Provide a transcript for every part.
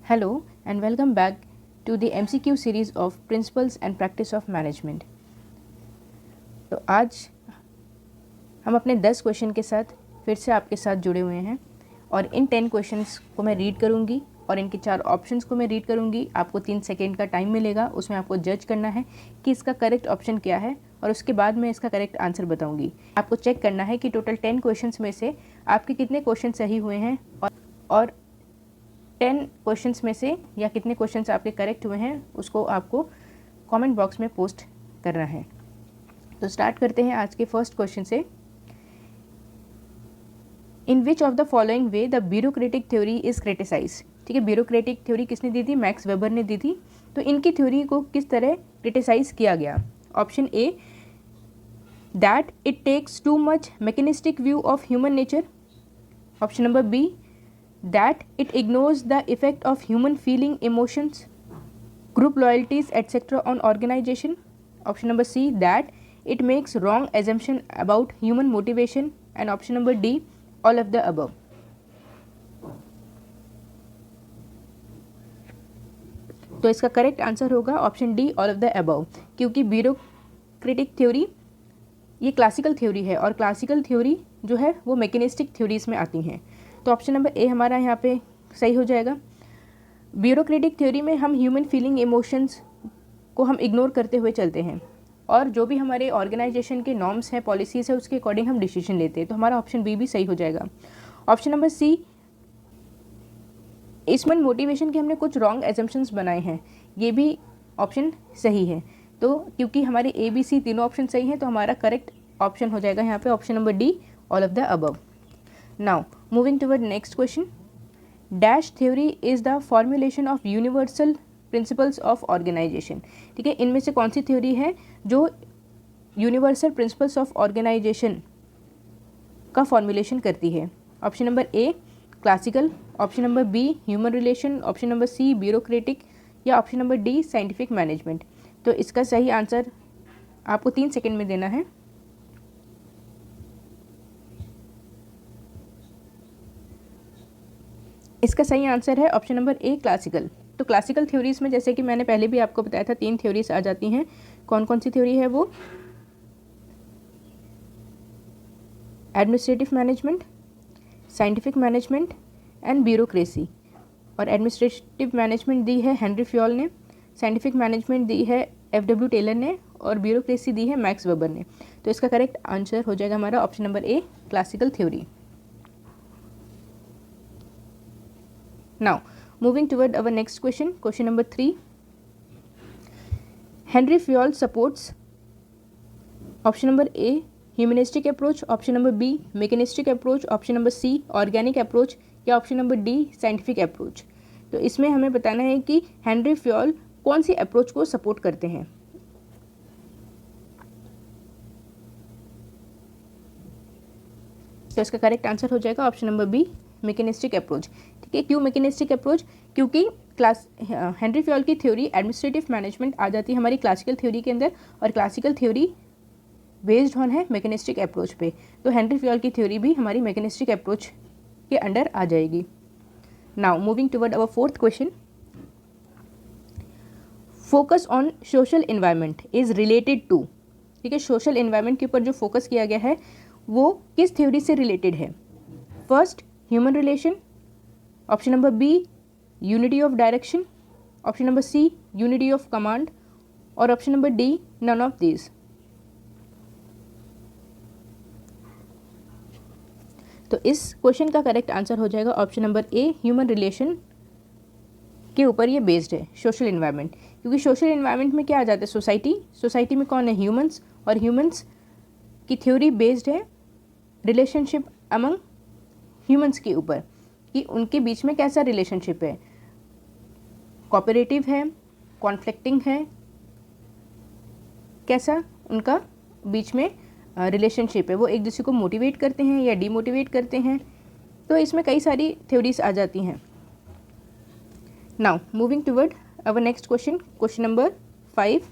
Hello and welcome back to the MCQ series of Principles and Practice of Management। तो आज हम अपने 10 question के साथ फिर से आपके साथ जुड़े हुए हैं और इन 10 क्वेश्चंस को मैं रीड करूंगी और इनके 4 ऑप्शंस को मैं रीड करूंगी। आपको 3 सेकेंड का टाइम मिलेगा, उसमें आपको जज करना है कि इसका करेक्ट ऑप्शन क्या है और उसके बाद मैं इसका करेक्ट आंसर बताऊंगी। आपको चेक करना है कि टोटल 10 क्वेश्चंस में से आपके कितने क्वेश्चन सही हुए हैं और 10 क्वेश्चंस में से या कितने क्वेश्चंस आपके करेक्ट हुए हैं उसको आपको कमेंट बॉक्स में पोस्ट करना है। तो स्टार्ट करते हैं आज के फर्स्ट क्वेश्चन से। In which of the following way the bureaucratic theory is criticise. ठीक है, ब्यूरोक्रेटिक थ्योरी किसने दी थी? मैक्स वेबर ने दी थी। तो इनकी थ्योरी को किस तरह क्रिटिसाइज किया गया? Option A, that it takes too much mechanistic view of human nature. Option number B, that it ignores the effect of human feeling, emotions, group loyalties, etc. on organization. Option number C, that it makes wrong assumption about human motivation. And option number D, all of the above. तो इसका correct answer होगा option D, all of the above, क्योंकि bureaucratic theory ये classical theory है और classical theory जो है वो मैकेनिस्टिक थ्योरीज में आती हैं। तो ऑप्शन नंबर ए हमारा यहाँ पे सही हो जाएगा। ब्यूरोक्रेटिक थ्योरी में हम ह्यूमन फीलिंग, इमोशंस को हम इग्नोर करते हुए चलते हैं और जो भी हमारे ऑर्गेनाइजेशन के नॉर्म्स हैं, पॉलिसीज़ है, उसके अकॉर्डिंग हम डिसीजन लेते हैं। तो हमारा ऑप्शन बी भी सही हो जाएगा। ऑप्शन नंबर सी, इसमें मोटिवेशन के हमने कुछ रॉन्ग एजम्पशंस बनाए हैं, ये भी ऑप्शन सही है। तो क्योंकि हमारे ए बी सी तीनों ऑप्शन सही हैं तो हमारा करेक्ट ऑप्शन हो जाएगा यहाँ पे option number D, all of the above. Now, moving toward next question. Dash theory is the formulation of universal principles of organization. ठीक है, इनमें से कौन सी थ्योरी है जो यूनिवर्सल प्रिंसिपल्स ऑफ ऑर्गेनाइजेशन का फॉर्मुलेशन करती है? Option number A, classical. Option number B, human relation. Option number C, bureaucratic. या option number D, scientific management. तो इसका सही आंसर आपको 3 सेकेंड में देना है। इसका सही आंसर है ऑप्शन नंबर ए, क्लासिकल। तो क्लासिकल थ्योरीज में जैसे कि मैंने पहले भी आपको बताया था 3 थ्योरीज आ जाती हैं। कौन कौन सी थ्योरी है वो? Administrative management, scientific management and bureaucracy. और एडमिनिस्ट्रेटिव मैनेजमेंट दी है हेनरी फ्योल ने, साइंटिफिक मैनेजमेंट दी है एफ.डब्ल्यू. टेलर ने और ब्यूरोक्रेसी दी है मैक्स वेबर ने। तो इसका करेक्ट आंसर हो जाएगा हमारा option number A, classical theory. Now, moving toward our next question, question number 3. Henry Fayol supports option number A, humanistic approach, option number B, mechanistic approach, option number C, organic approach या option number D, scientific approach। तो इसमें हमें बताना है कि Henry Fayol कौन सी approach को support करते हैं। तो इसका करेक्ट आंसर हो जाएगा option number B, mechanistic approach. ठीक है, क्यों मैकेनिस्टिक अप्रोच? क्योंकि हेनरी फ्योल की थ्योरी एडमिनिस्ट्रेटिव मैनेजमेंट आ जाती है हमारी क्लासिकल थ्योरी के अंदर और क्लासिकल थ्योरी बेस्ड ऑन है मैकेनिस्टिक अप्रोच पे। तो हेनरी फ्योल की थ्योरी भी हमारी मैकेनिस्टिक अप्रोच के अंडर आ जाएगी। Now moving toward our fourth question. Focus on social environment is related to. ठीक है, सोशल एनवायरनमेंट के ऊपर जो फोकस किया गया है वो किस थ्योरी से रिलेटेड है? First, human relation. Option number B, unity of direction. Option number C, unity of command. और option number D, none of these. तो इस क्वेश्चन का करेक्ट आंसर हो जाएगा option number A, human relation के ऊपर ये बेस्ड है सोशल एनवायरनमेंट। क्योंकि सोशल एनवायरनमेंट में क्या आ जाता है? सोसाइटी। सोसाइटी में कौन है? ह्यूमंस। और ह्यूमंस की थ्योरी बेस्ड है रिलेशनशिप अमंग ह्यूमंस के ऊपर कि उनके बीच में कैसा रिलेशनशिप है, कोऑपरेटिव है, कॉन्फ्लिक्टिंग है, कैसा उनका बीच में रिलेशनशिप है, वो एक दूसरे को मोटिवेट करते हैं या डीमोटिवेट करते हैं। तो इसमें कई सारी थ्योरीज आ जाती हैं। Now moving toward our next question, question number 5।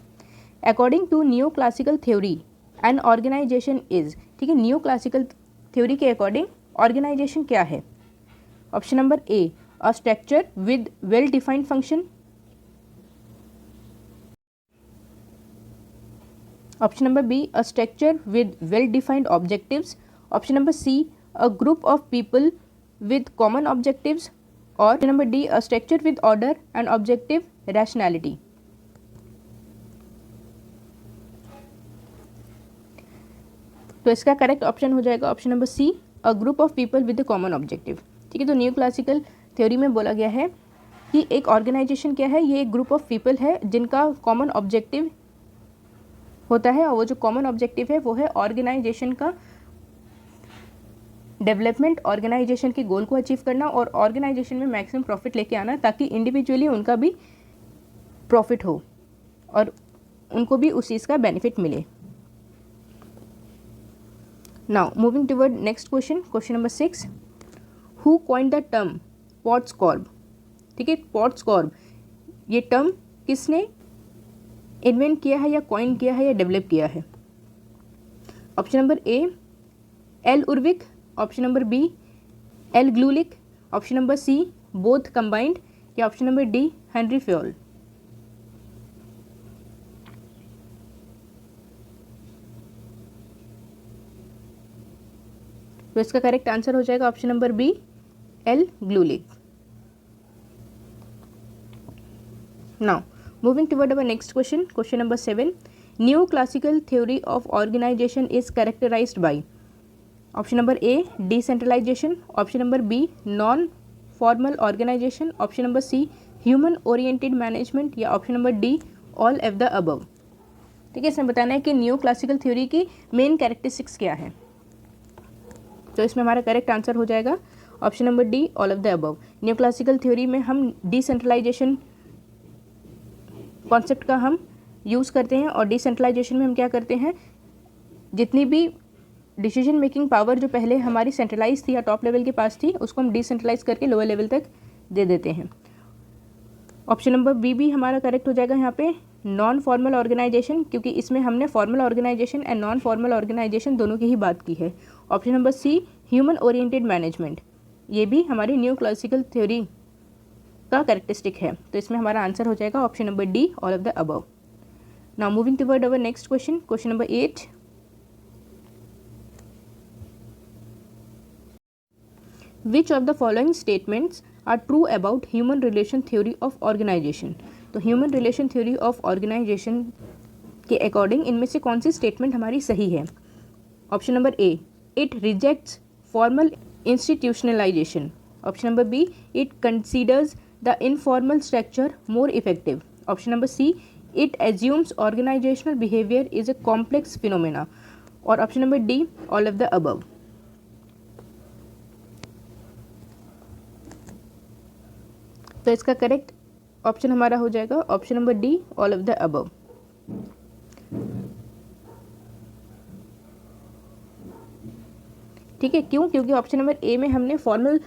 According to new classical theory an organisation is. ठीक है, न्यू क्लासिकल थ्योरी के अकॉर्डिंग ऑर्गेनाइजेशन क्या है? Option number A, a structure with well defined function. Option number B, a structure with well defined objectives. Option number C, a group of people with common objectives. Or option number D, a structure with order and objective rationality. तो इसका correct option हो जाएगा option number C, a group of people with a common objective. ठीक है, तो new classical theory में बोला गया है कि एक ऑर्गेनाइजेशन क्या है, ये एक ग्रुप ऑफ पीपल है जिनका कॉमन ऑब्जेक्टिव होता है, और वो जो कॉमन ऑब्जेक्टिव है वो है ऑर्गेनाइजेशन का डेवलपमेंट, ऑर्गेनाइजेशन के गोल को अचीव करना और ऑर्गेनाइजेशन में मैक्सिमम प्रॉफिट लेके आना, ताकि इंडिविजुअली उनका भी प्रॉफिट हो और उनको भी उस चीज़ का बेनिफिट मिले। Now moving toward next question, question number 6. Who coined the term Potts Corp? ठीक है, पॉट्स कॉर्प ये टर्म किसने इन्वेंट किया है या कॉइन किया है या डेवलप किया है? Option number A, L Urwick. Option number B, L Gulick. Option number C, both combined. या option number D, Henri Fayol. तो इसका करेक्ट आंसर हो जाएगा option number B, L Gulick. Now moving toward our next question, question number 7. New classical theory of organisation is characterised by option number A, decentralisation. Option number B, non formal organisation. Option number C, human oriented management. या option number D, all of the above. ठीक है, इसमें बताना है कि new classical theory की main characteristics क्या है। तो इसमें हमारा करेक्ट आंसर हो जाएगा option number D, all of the above. New classical theory में हम डिसेंट्रलाइजेशन कॉन्सेप्ट का हम यूज़ करते हैं, और डिसेंट्रलाइजेशन में हम क्या करते हैं, जितनी भी डिसीजन मेकिंग पावर जो पहले हमारी सेंट्रलाइज थी या टॉप लेवल के पास थी, उसको हम डिसेंट्रलाइज करके लोअर लेवल तक दे देते हैं। ऑप्शन नंबर बी भी हमारा करेक्ट हो जाएगा यहाँ पे, नॉन फॉर्मल ऑर्गेनाइजेशन, क्योंकि इसमें हमने formal organisation and non formal organisation दोनों की ही बात की है। Option number C, human oriented management, ये भी हमारी न्यू क्लासिकल थ्योरी का कैरेक्टरिस्टिक है। तो इसमें हमारा आंसर हो जाएगा option number D, all of the above. Now moving toward our next question, question number 8. Which of the following statements are true about human relation theory of organization? तो human relation theory of organisation के according इनमें से कौन सी statement हमारी सही है? Option number A, it rejects formal institutionalisation. Option number B, it considers the informal structure more effective. Option number C, it assumes organisational behaviour is a complex phenomena. और option number D, all of the above. तो इसका correct option हमारा हो जाएगा option number D, all of the above. ठीक है, क्यों? क्योंकि ऑप्शन नंबर ए में हमने फॉर्मल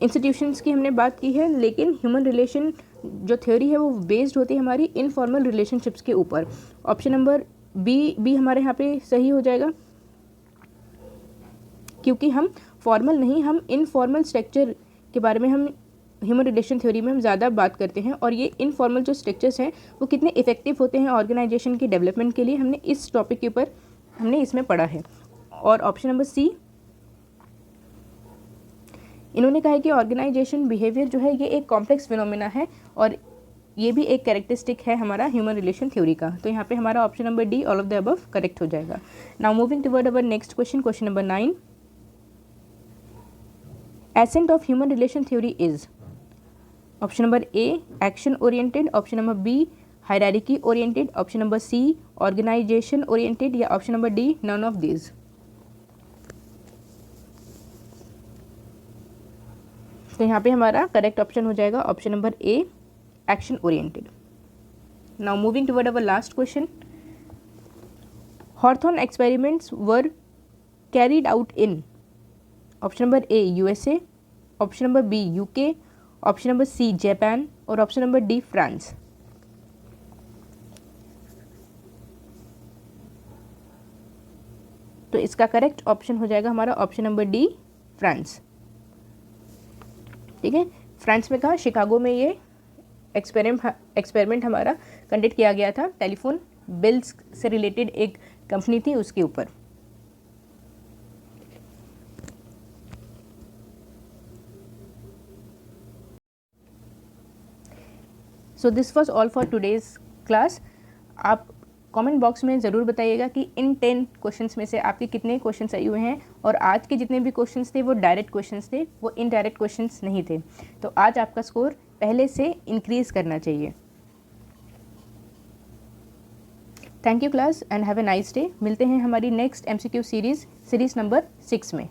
इंस्टीट्यूशंस की हमने बात की है, लेकिन ह्यूमन रिलेशन जो थ्योरी है वो बेस्ड होती है हमारी इनफॉर्मल रिलेशनशिप्स के ऊपर। ऑप्शन नंबर बी हमारे यहाँ पे सही हो जाएगा, क्योंकि हम फॉर्मल नहीं, हम इनफॉर्मल स्ट्रक्चर के बारे में हम ह्यूमन रिलेशन थ्योरी में हम ज़्यादा बात करते हैं, और ये इनफॉर्मल जो स्ट्रक्चर्स हैं वो कितने इफेक्टिव होते हैं ऑर्गेनाइजेशन के डेवलपमेंट के लिए, हमने इस टॉपिक के ऊपर हमने इसमें पढ़ा है। और ऑप्शन नंबर सी, इन्होंने कहा है कि ऑर्गेनाइजेशन बिहेवियर जो है ये एक कॉम्प्लेक्स फिनोमेना है, और ये भी एक कैरेक्टरिस्टिक है हमारा ह्यूमन रिलेशन थ्योरी का। तो यहाँ पे हमारा option number D, all of the above, correct हो जाएगा। Now moving toward our next question, question number 9. Essence of human relation theory is option number A, action oriented. Option number B, hierarchy oriented. Option number C, organisation oriented. या option number D, none of these. तो यहाँ पे हमारा correct option हो जाएगा option number A, action oriented. Now moving toward our last question. हॉर्थॉर्न experiments were carried out in option number A, USA. Option number B, UK. Option number C, Japan. और option number D, France. तो इसका correct option हो जाएगा हमारा option number D, France. ठीक है। France में कहा, शिकागो में ये एक्सपेरिमेंट हमारा कंडक्ट किया गया था, टेलीफोन बिल्स से रिलेटेड एक कंपनी थी उसके ऊपर। So this was all for today's class. आप कमेंट बॉक्स में ज़रूर बताइएगा कि इन 10 क्वेश्चंस में से आपके कितने क्वेश्चंस आए हुए हैं, और आज के जितने भी क्वेश्चंस थे वो डायरेक्ट क्वेश्चंस थे, वो इनडायरेक्ट क्वेश्चंस नहीं थे। तो आज आपका स्कोर पहले से इंक्रीज़ करना चाहिए। Thank you class and have a nice day. मिलते हैं हमारी नेक्स्ट MCQ सीरीज़ नंबर 6 में।